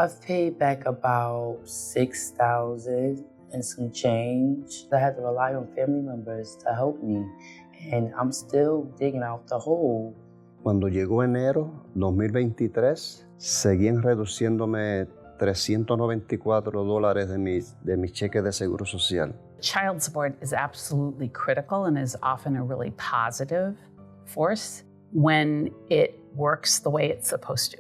I've paid back about $6,000 and some change. I had to rely on family members to help me, and I'm still digging out the hole. Cuando llegó enero 2023, seguían reduciéndome $394 de mi cheque de seguro social. Child support is absolutely critical and is often a really positive force when it works the way it's supposed to,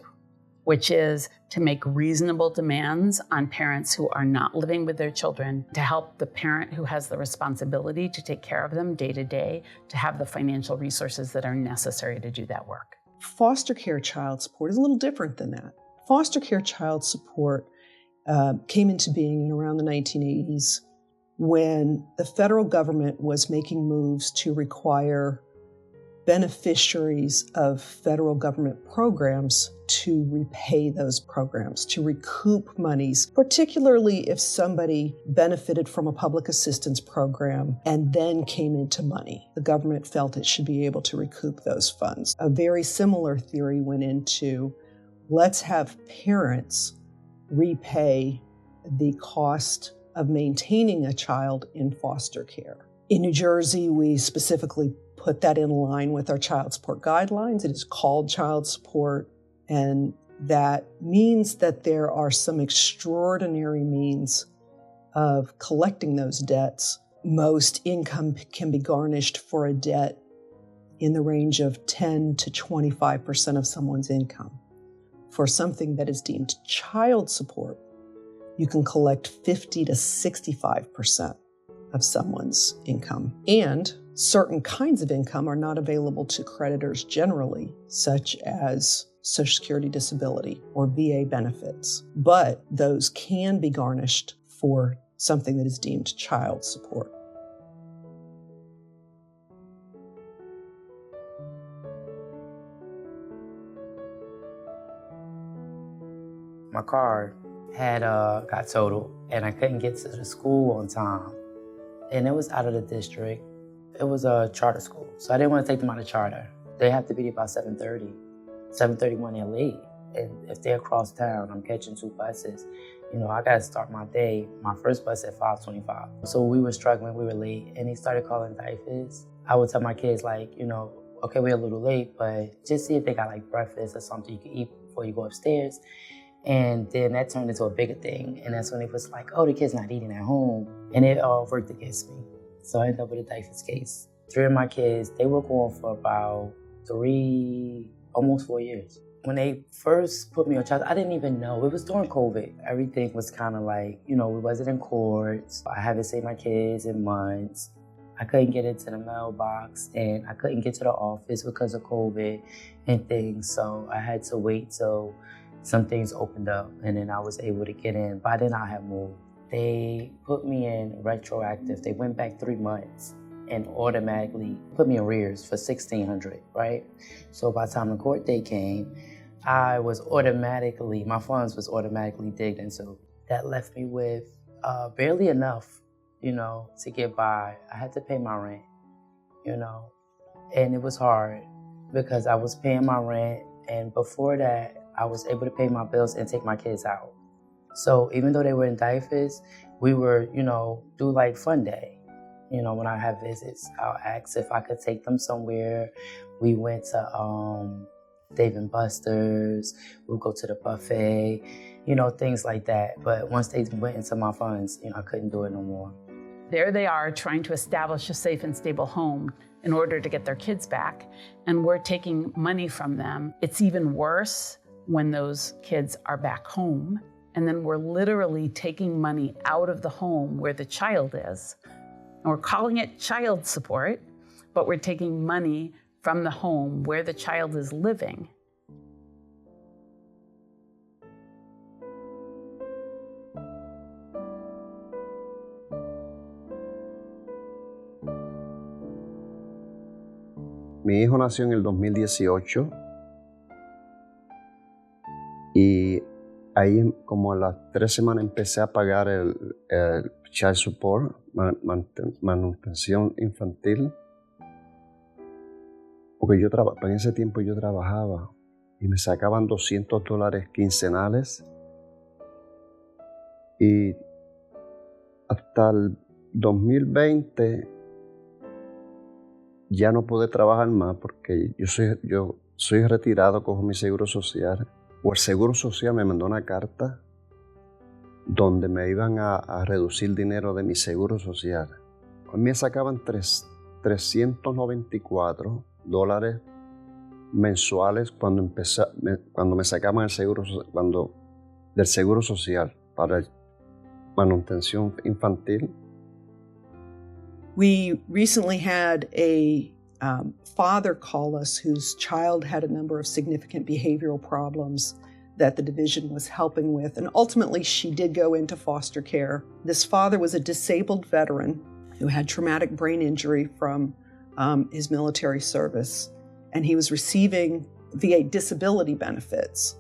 which is to make reasonable demands on parents who are not living with their children, to help the parent who has the responsibility to take care of them day to day, to have the financial resources that are necessary to do that work. Foster care child support is a little different than that. Foster care child support came into being in around the 1980s when the federal government was making moves to require beneficiaries of federal government programs to repay those programs, to recoup monies, particularly if somebody benefited from a public assistance program and then came into money. The government felt it should be able to recoup those funds. A very similar theory went into, let's have parents repay the cost of maintaining a child in foster care. In New Jersey, we specifically put that in line with our child support guidelines. It is called child support, and that means that there are some extraordinary means of collecting those debts. Most income can be garnished for a debt in the range of 10 to 25% of someone's income. For something that is deemed child support, you can collect 50 to 65% of someone's income. And certain kinds of income are not available to creditors generally, such as Social Security disability or VA benefits. But those can be garnished for something that is deemed child support. My car had got totaled, and I couldn't get to the school on time. And it was out of the district. It was a charter school, so I didn't want to take them out of charter. They have to be there by 7:30. 7:31, they're late. And if they're across town, I'm catching 2 buses. You know, I got to start my day, my first bus at 5:25. So we were struggling, we were late, and they started calling diapers. I would tell my kids, like, you know, okay, we're a little late, but just see if they got like breakfast or something you can eat before you go upstairs. And then that turned into a bigger thing. And that's when it was like, oh, the kid's not eating at home. And it all worked against me. So I ended up with a diapers case. 3 of my kids, they were gone for about 3, almost 4 years. When they first put me on child, I didn't even know. It was during COVID. Everything was kind of like, you know, we wasn't in court. I haven't seen my kids in months. I couldn't get into the mailbox, and I couldn't get to the office because of COVID and things. So I had to wait till some things opened up, and then I was able to get in. By then I had moved. They put me in retroactive. They went back 3 months and automatically put me in arrears for $1,600, right? So by the time the court date came, my funds was automatically digged into. That left me with barely enough, you know, to get by. I had to pay my rent, you know, and it was hard because I was paying my rent, and before that, I was able to pay my bills and take my kids out. So even though they were in diapers, we were, you know, do like fun day. You know, when I have visits, I'll ask if I could take them somewhere. We went to Dave & Buster's, we'll go to the buffet, you know, things like that. But once they went into my funds, you know, I couldn't do it no more. There they are trying to establish a safe and stable home in order to get their kids back, and we're taking money from them. It's even worse when those kids are back home, and then we're literally taking money out of the home where the child is. And we're calling it child support, but we're taking money from the home where the child is living. Mi hijo nació en el 2018 y ahí como a las 3 semanas empecé a pagar el child support, manutención infantil, porque en ese tiempo yo trabajaba y me sacaban $200 quincenales Y hasta el 2020 ya no pude trabajar más porque yo soy retirado, cojo mi seguro social. O el seguro social me mandó una carta donde me iban a reducir dinero de mi seguro social. A mí me sacaban $394 mensuales cuando me sacaban el seguro, del seguro social para manutención infantil. We recently had a father call us whose child had a number of significant behavioral problems that the division was helping with, and ultimately she did go into foster care. This father was a disabled veteran who had traumatic brain injury from his military service, and he was receiving VA disability benefits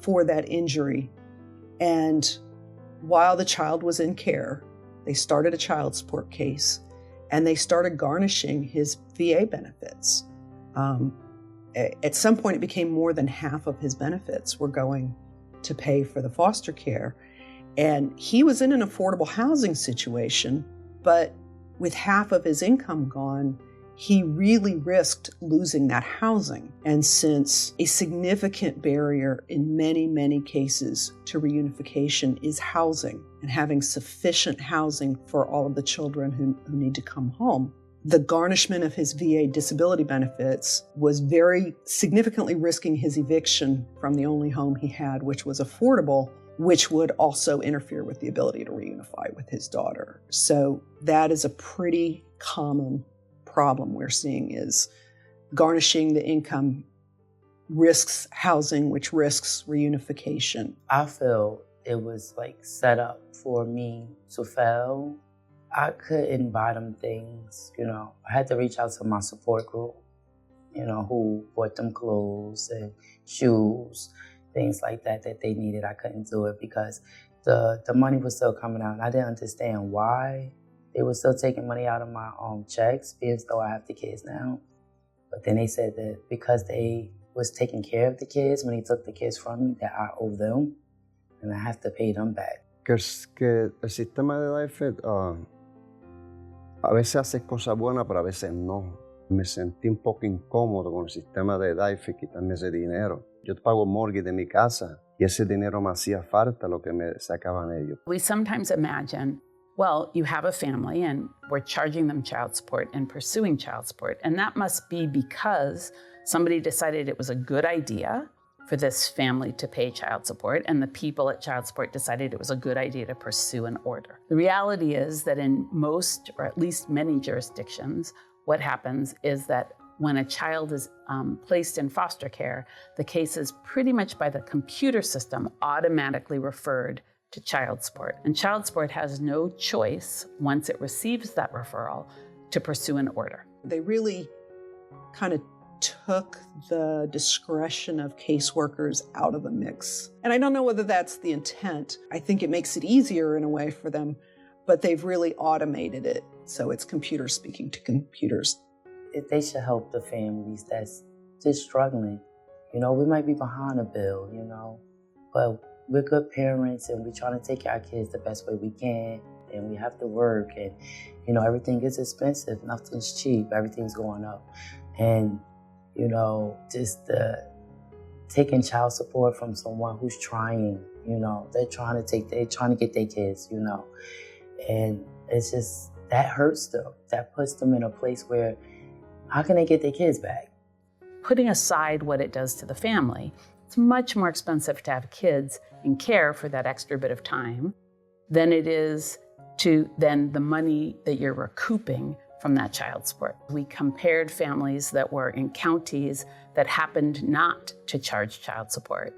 for that injury. And while the child was in care, they started a child support case, and they started garnishing his VA benefits. At some point, it became more than half of his benefits were going to pay for the foster care. And he was in an affordable housing situation, but with half of his income gone, he really risked losing that housing. And since a significant barrier in many, many cases to reunification is housing and having sufficient housing for all of the children who need to come home, the garnishment of his VA disability benefits was very significantly risking his eviction from the only home he had, which was affordable, which would also interfere with the ability to reunify with his daughter. So that is a pretty common problem we're seeing, is garnishing the income risks housing, which risks reunification. I feel it was like set up for me to fail. I couldn't buy them things, I had to reach out to my support group, who bought them clothes and shoes, things like that they needed. I couldn't do it because the money was still coming out, and I didn't understand why they were still taking money out of my checks, being though I have the kids now. But then they said that because they was taking care of the kids when they took the kids from me, that I owe them, and I have to pay them back. Que el sistema de DAIF a veces hace cosas buenas, pero a veces no. Me sentí un poco incómodo con el sistema de DAIF y quitarme ese dinero. Yo pago mortgage de mi casa y ese dinero me hacía falta lo que me sacaban ellos. We sometimes imagine, well, you have a family and we're charging them child support and pursuing child support, and that must be because somebody decided it was a good idea for this family to pay child support, and the people at child support decided it was a good idea to pursue an order. The reality is that in most, or at least many jurisdictions, what happens is that when a child is placed in foster care, the case is pretty much by the computer system automatically referred to child support. And child support has no choice, once it receives that referral, to pursue an order. They really kind of took the discretion of caseworkers out of the mix. And I don't know whether that's the intent. I think it makes it easier in a way for them, but they've really automated it. So it's computers speaking to computers. They should help the families that's just struggling. We might be behind a bill, but we're good parents and we're trying to take care of our kids the best way we can. And we have to work, and, everything is expensive. Nothing's cheap. Everything's going up. And just taking child support from someone who's trying, they're trying to get their kids, and it's just, that hurts them. That puts them in a place where, how can they get their kids back? Putting aside what it does to the family, it's much more expensive to have kids in care for that extra bit of time than it is than the money that you're recouping from that child support. We compared families that were in counties that happened not to charge child support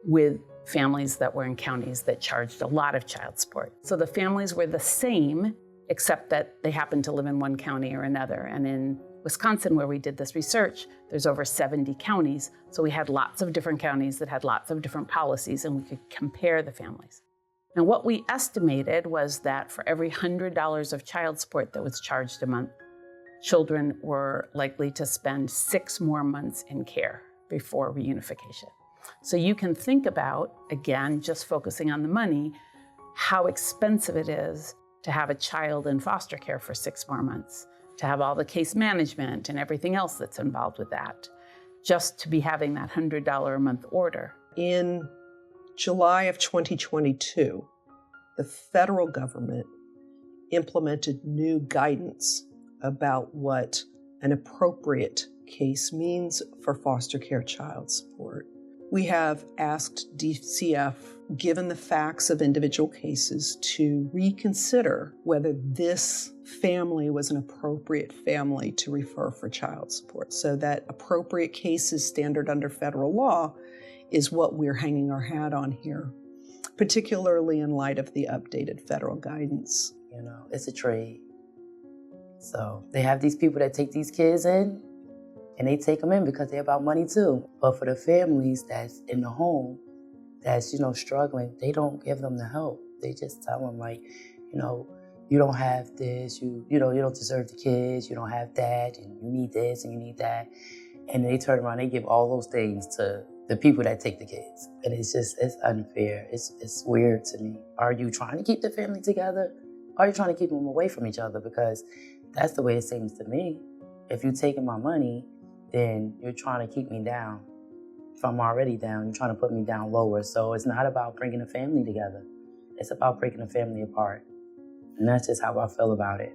with families that were in counties that charged a lot of child support. So the families were the same, except that they happened to live in one county or another. And in Wisconsin, where we did this research, there's over 70 counties. So we had lots of different counties that had lots of different policies, and we could compare the families. And what we estimated was that for every $100 of child support that was charged a month, children were likely to spend 6 more months in care before reunification. So you can think about, again, just focusing on the money, how expensive it is to have a child in foster care for 6 more months, to have all the case management and everything else that's involved with that, just to be having that $100 a month order. In July of 2022, the federal government implemented new guidance about what an appropriate case means for foster care child support. We have asked DCF, given the facts of individual cases, to reconsider whether this family was an appropriate family to refer for child support. So that appropriate cases standard under federal law is what we're hanging our hat on here, particularly in light of the updated federal guidance. You know, it's a trade. So they have these people that take these kids in, and they take them in because they're about money too. But for the families that's in the home, that's, struggling, they don't give them the help. They just tell them, like, you don't have this, you don't deserve the kids, you don't have that, and you need this and you need that. And they turn around, they give all those things to the people that take the kids. And it's unfair. It's weird to me. Are you trying to keep the family together? Or are you trying to keep them away from each other? Because that's the way it seems to me. If you're taking my money, then you're trying to keep me down. If I'm already down, you're trying to put me down lower. So it's not about bringing a family together. It's about breaking a family apart. And that's just how I feel about it.